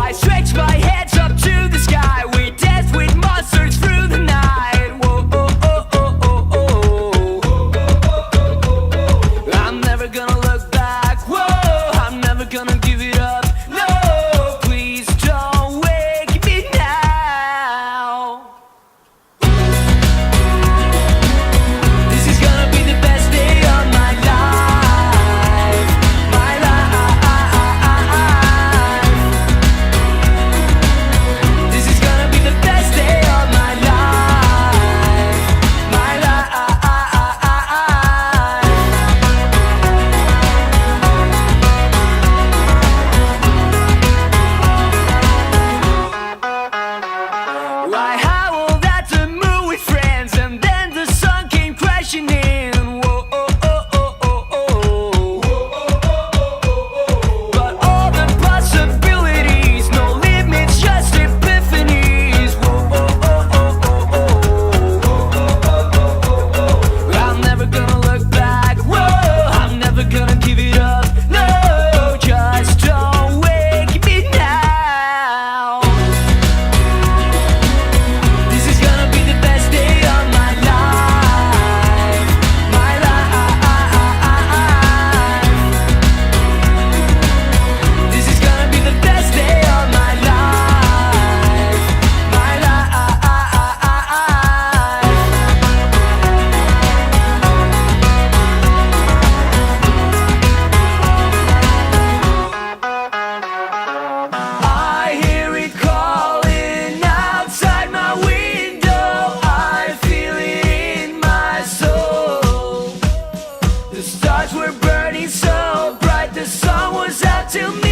I stretch my hands up to the sky. We dance with monsters through the night. I'm never gonna look back. Whoa, I'm never gonna give it up. No, please don't wake me now. This is gonna be the best day of my life. My life. This is gonna be the best day of my life. My life. I howled at the moon with friends, and then the sun came crashing in. Whoa, but all the possibilities, no limits, just epiphanies. I'm never gonna look back. Whoa, I'm never gonna give it up. No, just don't wake me now. This is gonna be the best day of my life. My life. This is gonna be the best day of my life. My life. I hear it calling outside my window. I feel it in my soul. The stars were burning so bright, the sun was out till midnight.